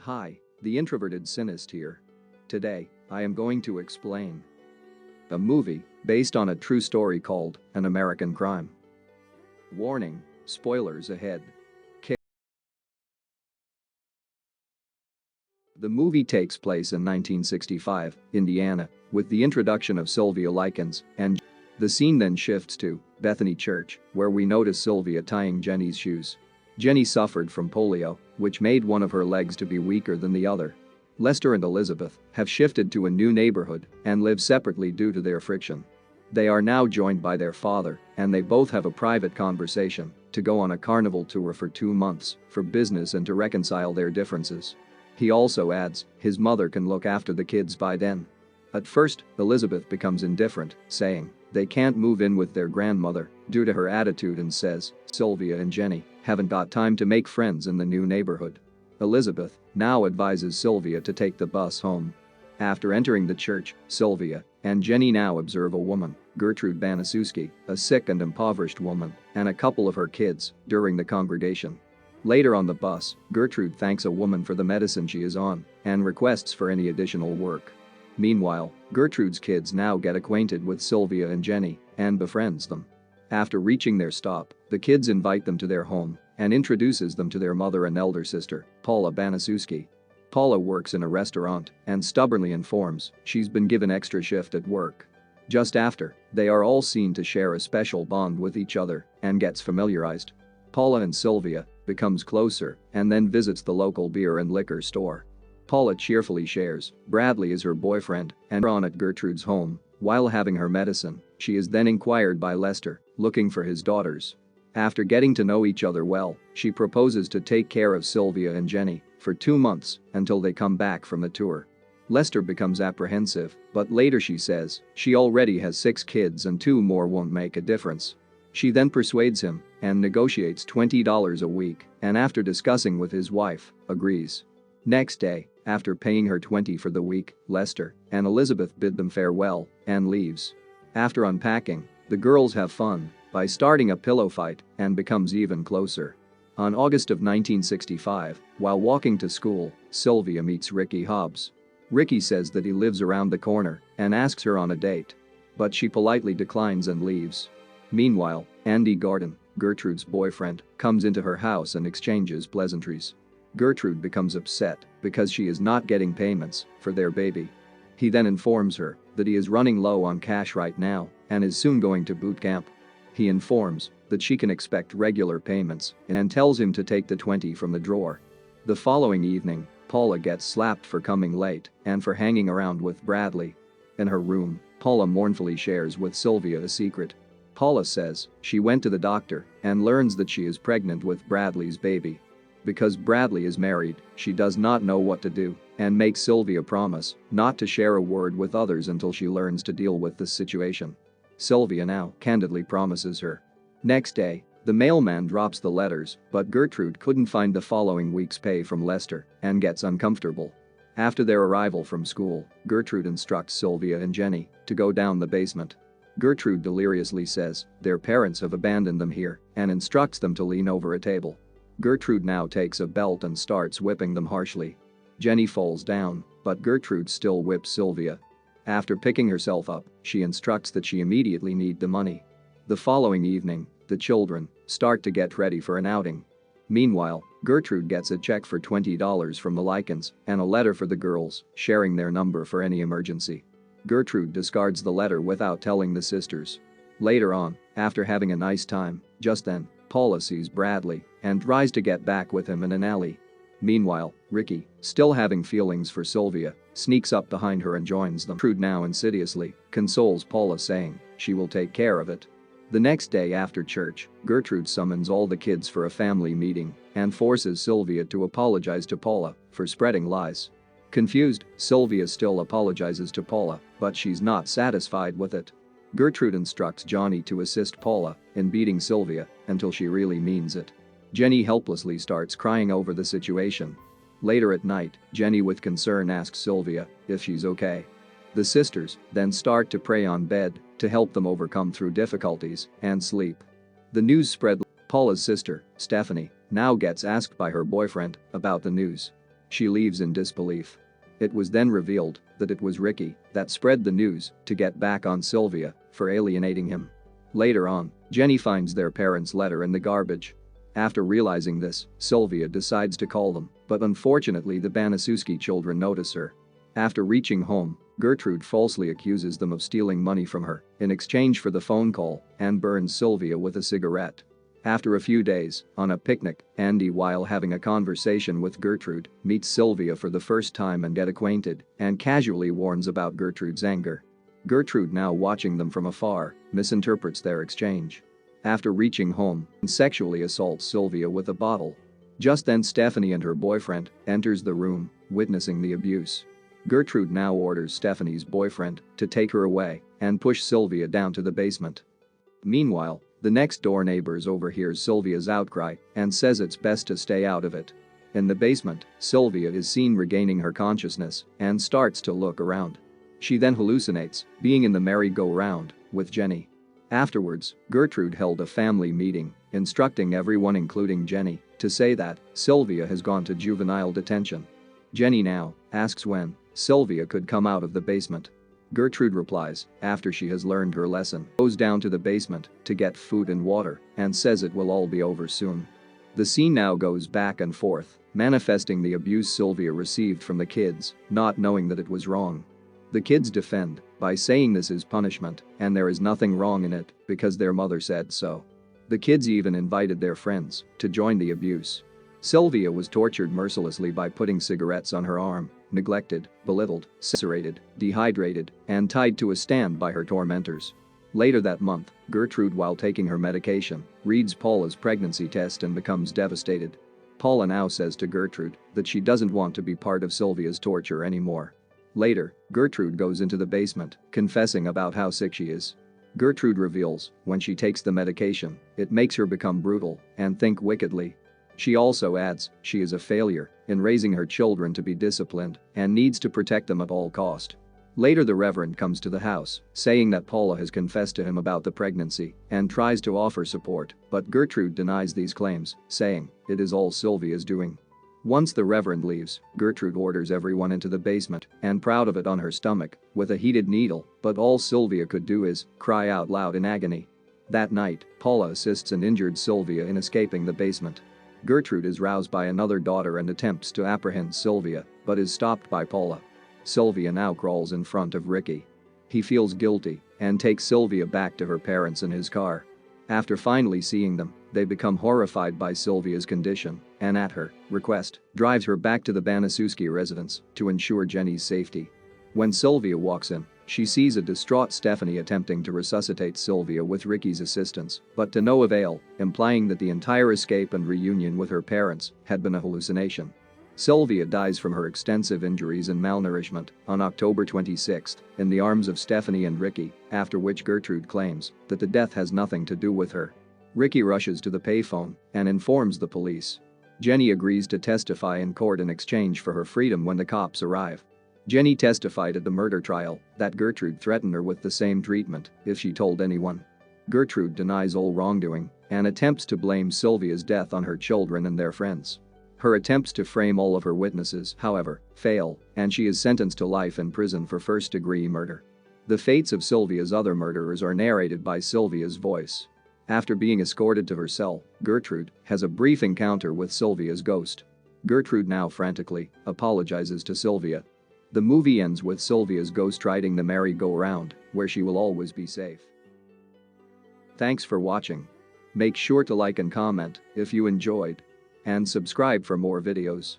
Hi, the introverted cynist here. Today, I am going to explain a movie based on a true story called An American Crime. Warning, spoilers ahead. The movie takes place in 1965, Indiana, with the introduction of Sylvia Likens, and the scene then shifts to Bethany Church, where we notice Sylvia tying Jenny's shoes. Jenny suffered from polio, which made one of her legs to be weaker than the other. Lester and Elizabeth have shifted to a new neighborhood and live separately due to their friction. They are now joined by their father, and they both have a private conversation to go on a carnival tour for 2 months for business and to reconcile their differences. He also adds his mother can look after the kids by then. At first, Elizabeth becomes indifferent, saying they can't move in with their grandmother due to her attitude and says Sylvia and Jenny haven't got time to make friends in the new neighborhood. Elizabeth now advises Sylvia to take the bus home. After entering the church, Sylvia and Jenny now observe a woman, Gertrude Banaszewski, a sick and impoverished woman, and a couple of her kids during the congregation. Later on the bus, Gertrude thanks a woman for the medicine she is on and requests for any additional work. Meanwhile, Gertrude's kids now get acquainted with Sylvia and Jenny and befriends them. After reaching their stop, the kids invite them to their home and introduces them to their mother and elder sister, Paula Banaszewski. Paula works in a restaurant and stubbornly informs she's been given extra shift at work. Just after, they are all seen to share a special bond with each other and gets familiarized. Paula and Sylvia becomes closer and then visits the local beer and liquor store. Paula cheerfully shares Bradley is her boyfriend and on at Gertrude's home. While having her medicine, she is then inquired by Lester, looking for his daughters. After getting to know each other well, she proposes to take care of Sylvia and Jenny for 2 months until they come back from the tour. Lester becomes apprehensive, but later she says she already has 6 kids and 2 more won't make a difference. She then persuades him and negotiates $20 a week, and after discussing with his wife, agrees. Next day, after paying her $20 for the week, Lester and Elizabeth bid them farewell and leaves. After unpacking, the girls have fun by starting a pillow fight and becomes even closer. On August of 1965, while walking to school, Sylvia meets Ricky Hobbs. Ricky says that he lives around the corner and asks her on a date, but she politely declines and leaves. Meanwhile, Andy Gordon, Gertrude's boyfriend, comes into her house and exchanges pleasantries. Gertrude becomes upset because she is not getting payments for their baby. He then informs her that he is running low on cash right now and is soon going to boot camp. He informs that she can expect regular payments and tells him to take the $20 from the drawer. The following evening, Paula gets slapped for coming late and for hanging around with Bradley. In her room, Paula mournfully shares with Sylvia a secret. Paula says she went to the doctor and learns that she is pregnant with Bradley's baby. Because Bradley is married, she does not know what to do and makes Sylvia promise not to share a word with others until she learns to deal with this situation. Sylvia now candidly promises her. Next day, the mailman drops the letters, but Gertrude couldn't find the following week's pay from Lester and gets uncomfortable. After their arrival from school, Gertrude instructs Sylvia and Jenny to go down the basement. Gertrude deliriously says their parents have abandoned them here and instructs them to lean over a table. Gertrude now takes a belt and starts whipping them harshly. Jenny falls down, but Gertrude still whips Sylvia. After picking herself up, she instructs that she immediately need the money. The following evening, the children start to get ready for an outing. Meanwhile, Gertrude gets a check for $20 from the Likens and a letter for the girls, sharing their number for any emergency. Gertrude discards the letter without telling the sisters. Later on, after having a nice time, just then, Paula sees Bradley and tries to get back with him in an alley. Meanwhile, Ricky, still having feelings for Sylvia, sneaks up behind her and joins them. Gertrude now insidiously consoles Paula saying she will take care of it. The next day after church, Gertrude summons all the kids for a family meeting and forces Sylvia to apologize to Paula for spreading lies. Confused, Sylvia still apologizes to Paula, but she's not satisfied with it. Gertrude instructs Johnny to assist Paula in beating Sylvia until she really means it. Jenny helplessly starts crying over the situation. Later at night, Jenny with concern asks Sylvia if she's okay. The sisters then start to pray on bed to help them overcome through difficulties and sleep. The news spread. Paula's sister, Stephanie, now gets asked by her boyfriend about the news. She leaves in disbelief. It was then revealed that it was Ricky that spread the news to get back on Sylvia for alienating him. Later on, Jenny finds their parents' letter in the garbage. After realizing this, Sylvia decides to call them, but unfortunately the Banaszewski children notice her. After reaching home, Gertrude falsely accuses them of stealing money from her in exchange for the phone call and burns Sylvia with a cigarette. After a few days, on a picnic, Andy, while having a conversation with Gertrude, meets Sylvia for the first time and get acquainted, and casually warns about Gertrude's anger. Gertrude, now watching them from afar, misinterprets their exchange. After reaching home, sexually assaults Sylvia with a bottle. Just then Stephanie and her boyfriend enters the room, witnessing the abuse. Gertrude now orders Stephanie's boyfriend to take her away and push Sylvia down to the basement. Meanwhile, the next-door neighbors overhears Sylvia's outcry and says it's best to stay out of it. In the basement, Sylvia is seen regaining her consciousness and starts to look around. She then hallucinates being in the merry-go-round with Jenny. Afterwards, Gertrude held a family meeting, instructing everyone including Jenny to say that Sylvia has gone to juvenile detention. Jenny now asks when Sylvia could come out of the basement. Gertrude replies after she has learned her lesson, goes down to the basement to get food and water, and says it will all be over soon. The scene now goes back and forth, manifesting the abuse Sylvia received from the kids, not knowing that it was wrong. The kids defend by saying this is punishment and there is nothing wrong in it because their mother said so. The kids even invited their friends to join the abuse. Sylvia was tortured mercilessly by putting cigarettes on her arm, neglected, belittled, lacerated, dehydrated, and tied to a stand by her tormentors. Later that month, Gertrude, while taking her medication, reads Paula's pregnancy test and becomes devastated. Paula now says to Gertrude that she doesn't want to be part of Sylvia's torture anymore. Later, Gertrude goes into the basement, confessing about how sick she is. Gertrude reveals when she takes the medication, it makes her become brutal and think wickedly. She also adds she is a failure in raising her children to be disciplined and needs to protect them at all cost. Later the Reverend comes to the house, saying that Paula has confessed to him about the pregnancy and tries to offer support, but Gertrude denies these claims, saying it is all Sylvia's doing. Once the Reverend leaves, Gertrude orders everyone into the basement and proud of it on her stomach with a heated needle, but all Sylvia could do is cry out loud in agony. That night, Paula assists an injured Sylvia in escaping the basement. Gertrude is roused by another daughter and attempts to apprehend Sylvia, but is stopped by Paula. Sylvia now crawls in front of Ricky. He feels guilty and takes Sylvia back to her parents in his car. After finally seeing them, they become horrified by Sylvia's condition and, at her request, drives her back to the Banaszewski residence to ensure Jenny's safety. When Sylvia walks in, she sees a distraught Stephanie attempting to resuscitate Sylvia with Ricky's assistance, but to no avail, implying that the entire escape and reunion with her parents had been a hallucination. Sylvia dies from her extensive injuries and malnourishment on October 26 in the arms of Stephanie and Ricky, after which Gertrude claims that the death has nothing to do with her. Ricky rushes to the payphone and informs the police. Jenny agrees to testify in court in exchange for her freedom when the cops arrive. Jenny testified at the murder trial that Gertrude threatened her with the same treatment if she told anyone. Gertrude denies all wrongdoing and attempts to blame Sylvia's death on her children and their friends. Her attempts to frame all of her witnesses, however, fail, and she is sentenced to life in prison for first-degree murder. The fates of Sylvia's other murderers are narrated by Sylvia's voice. After being escorted to her cell, Gertrude has a brief encounter with Sylvia's ghost. Gertrude now frantically apologizes to Sylvia. The movie ends with Sylvia's ghost riding the merry-go-round, where she will always be safe. Thanks for watching. Make sure to like and comment if you enjoyed, and subscribe for more videos.